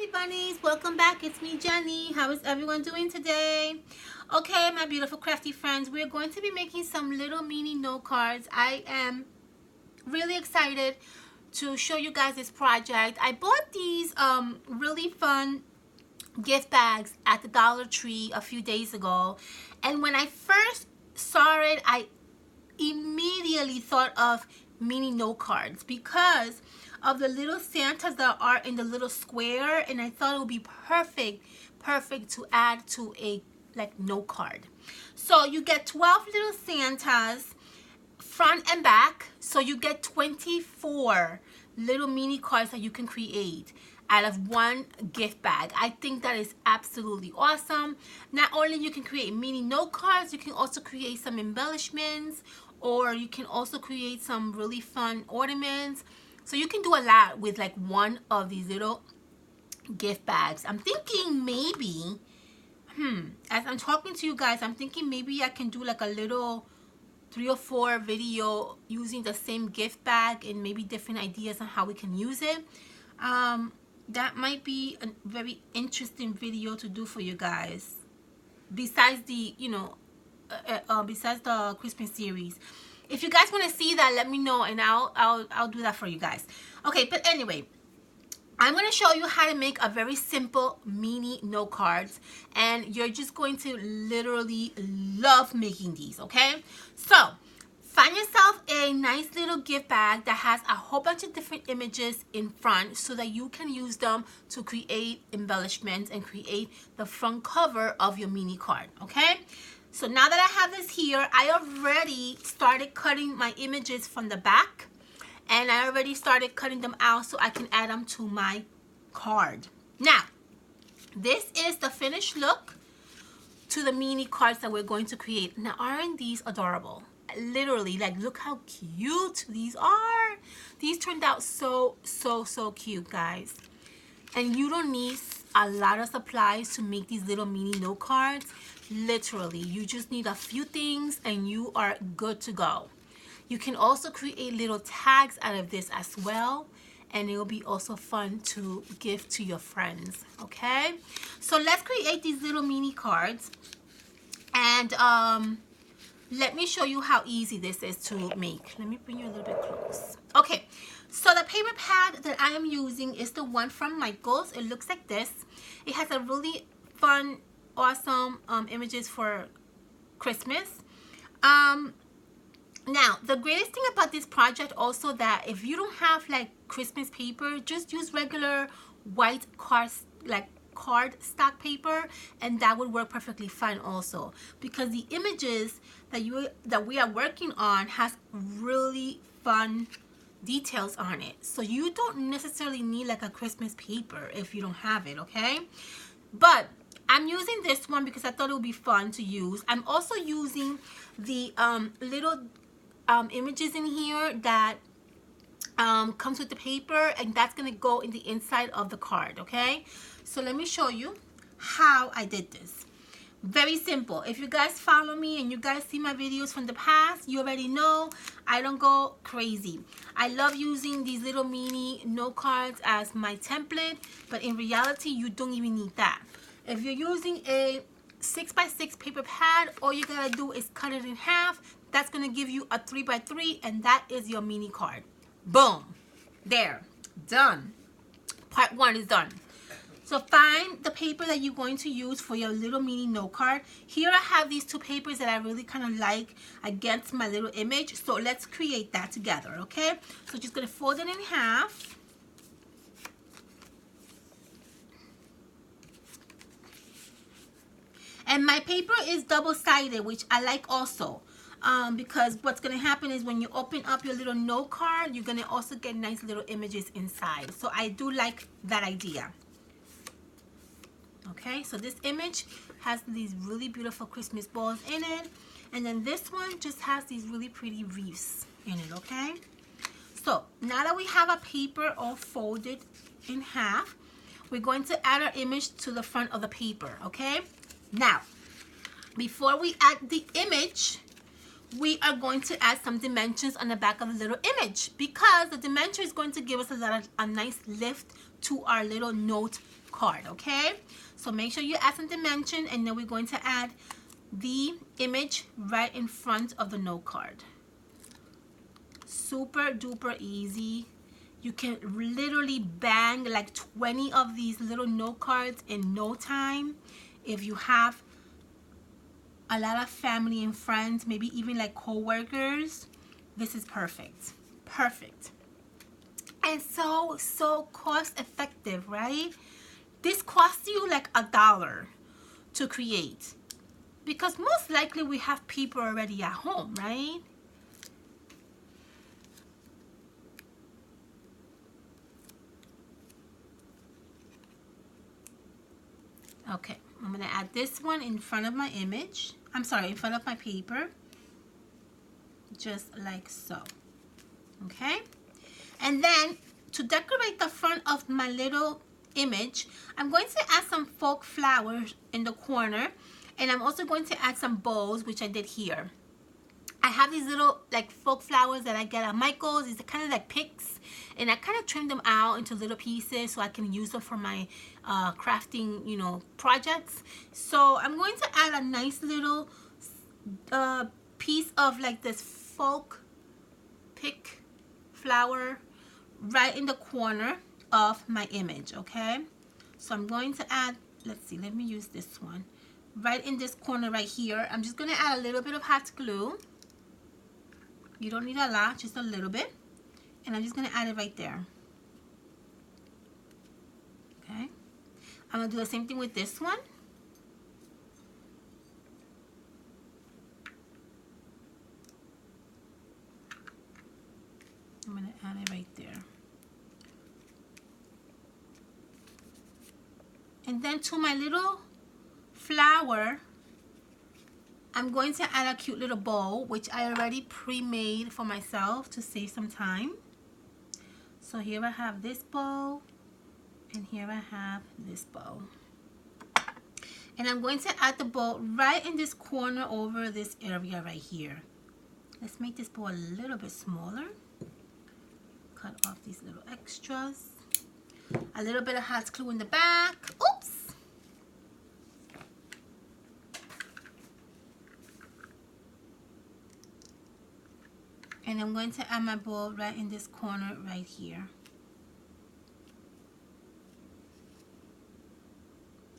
crafty bunnies, welcome back. It's me, Jenny. How is everyone doing today? Okay, my beautiful crafty friends, we're going to be making some little mini note cards. I am really excited to show you guys this project. I bought these really fun gift bags at the Dollar Tree a few days ago, and when I first saw it, I immediately thought of mini note cards because of the little Santas that are in the little square, and I thought it would be perfect to add to a note card. So you get 12 little Santas front and back, so you get 24 little mini cards that you can create out of one gift bag. I think that is absolutely awesome. Not only you can create mini note cards, you can also create some embellishments, or you can also create some really fun ornaments. So you can do a lot with like one of these little gift bags. I'm thinking maybe, as I'm talking to you guys, I'm thinking maybe I can do like a little 3 or 4 video using the same gift bag and maybe different ideas on how we can use it. That might be a very interesting video to do for you guys. Besides the, besides the Christmas series. If you guys want to see that, let me know and I'll do that for you guys. Okay, but anyway, I'm going to show you how to make a very simple mini note cards, and you're just going to literally love making these, okay? So find yourself a nice little gift bag that has a whole bunch of different images in front so that you can use them to create embellishments and create the front cover of your mini card, okay? So now that I have this here, I already started cutting my images from the back, and I already started cutting them out so I can add them to my card. Now, this is the finished look to the mini cards that we're going to create. Now, aren't these adorable? Literally, like, look how cute these are. These turned out so cute, guys. And you don't need a lot of supplies to make these little mini note cards. Literally, you just need a few things and you are good to go. You can also create little tags out of this as well, and it will be also fun to give to your friends, okay? So let's create these little mini cards, and let me show you how easy this is to make. Let me bring you a little bit close. Okay, so the paper pad that I am using is the one from Michaels. It looks like this. It has a really fun, awesome images for Christmas. Now, the greatest thing about this project also that if you don't have like Christmas paper, just use regular white cardstock paper, and that would work perfectly fine also, because the images that we are working on has really fun details on it. So you don't necessarily need like a Christmas paper if you don't have it, okay? But I'm using this one because I thought it would be fun to use. I'm also using the little images in here that comes with the paper, and that's gonna go in the inside of the card, okay? So let me show you how I did this. Very simple. If you guys follow me and you guys see my videos from the past, you already know I don't go crazy. I love using these little mini note cards as my template, but in reality you don't even need that. If you're using a 6x6 paper pad, all you gotta do is cut it in half. That's gonna give you a 3x3, and that is your mini card. Boom, there, done. Part 1 is done. So find the paper that you're going to use for your little mini note card. Here I have these 2 papers that I really kind of like against my little image. So let's create that together, okay? So just gonna fold it in half. And my paper is double-sided, which I like also. Because what's going to happen is when you open up your little note card, you're going to also get nice little images inside. So I do like that idea. Okay, so this image has these really beautiful Christmas balls in it. And then this one just has these really pretty wreaths in it, okay? So now that we have a paper all folded in half, we're going to add our image to the front of the paper, okay? Now, before we add the image, we are going to add some dimensions on the back of the little image, because the dimension is going to give us a nice lift to our little note card. Okay, so make sure you add some dimension, and then we're going to add the image right in front of the note card. Super duper easy. You can literally bang like 20 of these little note cards in no time. If you have a lot of family and friends, maybe even like co-workers, this is perfect. Perfect. And so cost effective, right? This costs you like $1 to create, because most likely we have people already at home, right? Okay, I'm gonna add this one in front of my image. I'm sorry, in front of my paper, just like so. Okay, and then to decorate the front of my little image, I'm going to add some faux flowers in the corner, and I'm also going to add some bows, which I did here. I have these little like faux flowers that I get at Michael's. These are kind of like picks, and I kind of trim them out into little pieces so I can use them for my crafting, you know, projects. So I'm going to add a nice little piece of like this faux pick flower right in the corner of my image. Okay, so I'm going to add, let's see, let me use this one right in this corner right here. I'm just going to add a little bit of hot glue. You don't need a lot, just a little bit. And I'm just going to add it right there. Okay. I'm going to do the same thing with this one. I'm going to add it right there. And then to my little flower, I'm going to add a cute little bow, which I already pre-made for myself to save some time. So here I have this bow, and here I have this bow. And I'm going to add the bow right in this corner over this area right here. Let's make this bow a little bit smaller. Cut off these little extras. A little bit of hot glue in the back. Oops! And I'm going to add my bow right in this corner right here.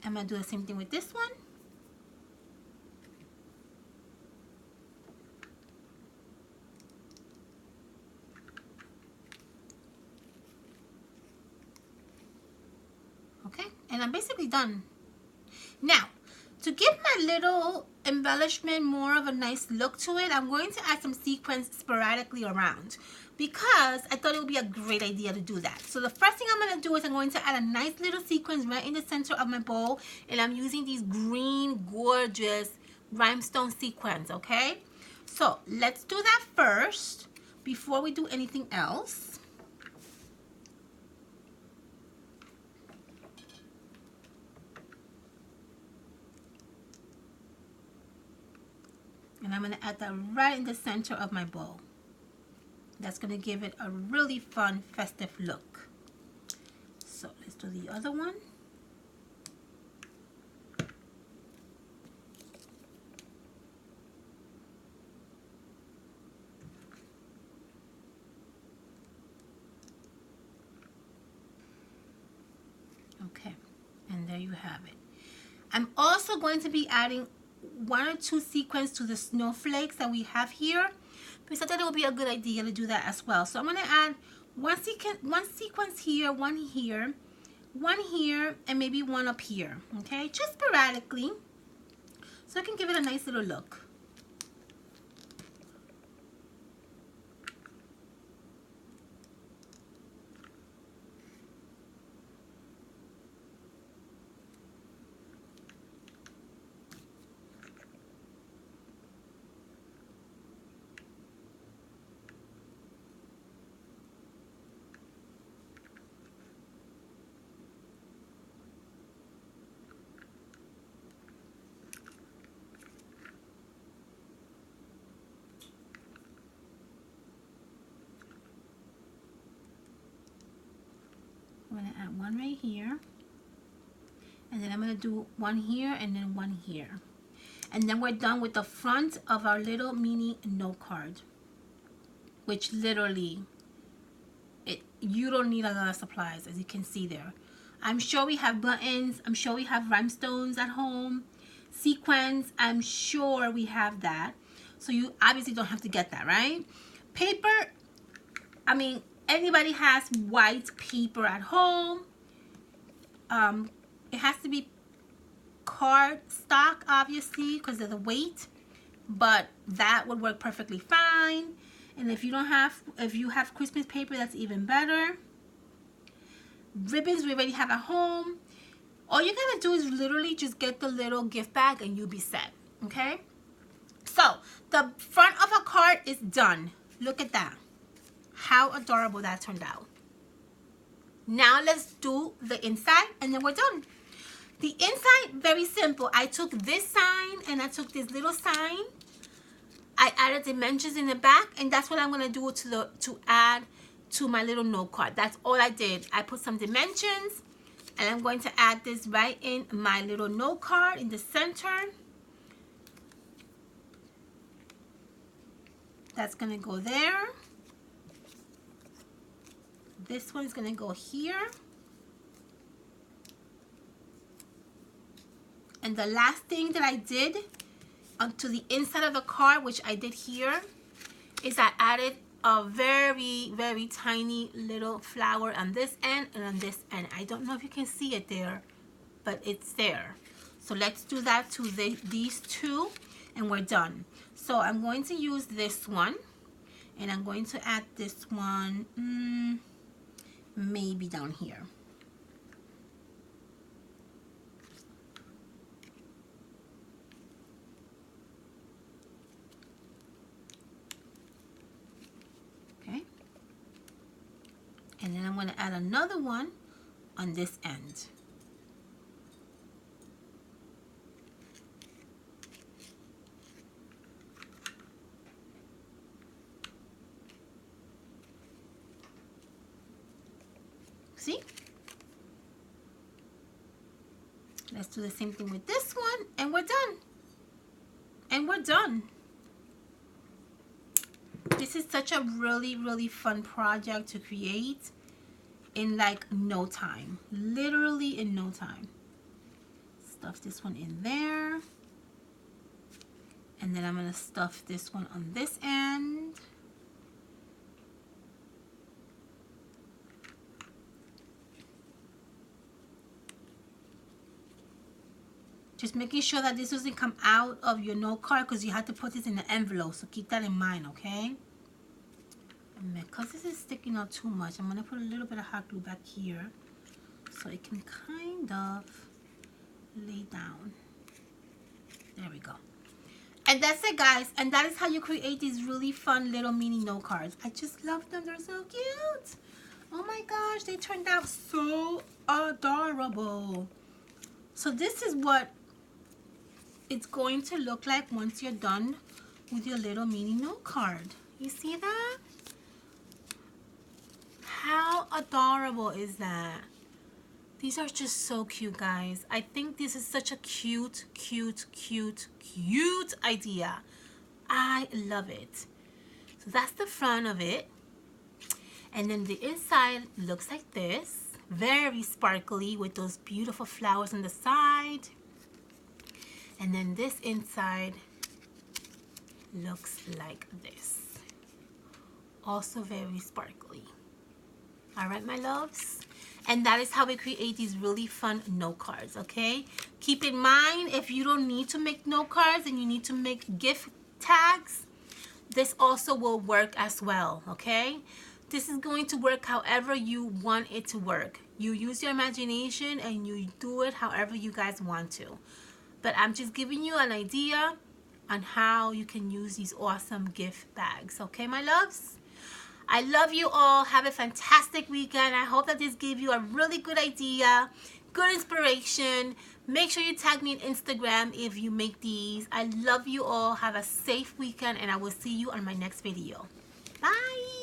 I'm going to do the same thing with this one. Okay, and I'm basically done. Now, to give my little embellishment more of a nice look to it, I'm going to add some sequins sporadically around, because I thought it would be a great idea to do that. So the first thing I'm going to do is I'm going to add a nice little sequins right in the center of my bowl, and I'm using these green gorgeous rhinestone sequins. Okay, so let's do that first before we do anything else. And I'm going to add that right in the center of my bowl. That's going to give it a really fun, festive look. So let's do the other one. Okay, and there you have it. I'm also going to be adding 1 or 2 sequins to the snowflakes that we have here, because I thought it would be a good idea to do that as well. So I'm going to add one sequence here, one here, and maybe one up here. Okay, just sporadically, so I can give it a nice little look. going to add one right here. And then I'm going to do one here and then one here. And then we're done with the front of our little mini note card. Which literally, you don't need a lot of supplies, as you can see there. I'm sure we have buttons. I'm sure we have rhinestones at home. Sequins. I'm sure we have that. So you obviously don't have to get that, right? Paper. I mean, anybody has white paper at home. It has to be cardstock, obviously, because of the weight. But that would work perfectly fine. And if you have Christmas paper, that's even better. Ribbons we already have at home. All you gotta do is literally just get the little gift bag and you'll be set, okay? So, the front of a card is done. Look at that. How adorable that turned out. Now let's do the inside and then we're done. The inside, very simple. I took this sign and I took this little sign. I added dimensions in the back, and that's what I'm gonna do to add to my little note card. That's all I did. I put some dimensions, and I'm going to add this right in my little note card in the center. That's gonna go there. This one's gonna go here. And the last thing that I did onto the inside of the card, which I did here, is I added a very, very tiny little flower on this end and on this end. I don't know if you can see it there, but it's there. So let's do that to these two, and we're done. So I'm going to use this one, and I'm going to add this one maybe down here. And then I'm going to add another one on this end. See? Let's do the same thing with this one, and we're done. And we're done. This is such a really, really fun project to create in like no time. Literally in no time. Stuff this one in there. And then I'm going to stuff this one on this end. Just making sure that this doesn't come out of your note card, because you have to put this in the envelope. So keep that in mind, okay? And because this is sticking out too much, I'm going to put a little bit of hot glue back here so it can kind of lay down. There we go. And that's it, guys. And that is how you create these really fun little mini note cards. I just love them. They're so cute. Oh my gosh, they turned out so adorable. So this is what it's going to look like once you're done with your little mini note card. You see that? How adorable is that? These are just so cute, guys. I think this is such a cute, cute, cute, cute idea. I love it. So that's the front of it. And then the inside looks like this. Very sparkly with those beautiful flowers on the side. And then this inside looks like this. Also very sparkly. All right, my loves. And that is how we create these really fun note cards, okay? Keep in mind, if you don't need to make note cards and you need to make gift tags, this also will work as well, okay? This is going to work however you want it to work. You use your imagination and you do it however you guys want to. But I'm just giving you an idea on how you can use these awesome gift bags, okay, my loves? I love you all. Have a fantastic weekend. I hope that this gave you a really good idea, good inspiration. Make sure you tag me on Instagram if you make these. I love you all. Have a safe weekend, and I will see you on my next video. Bye.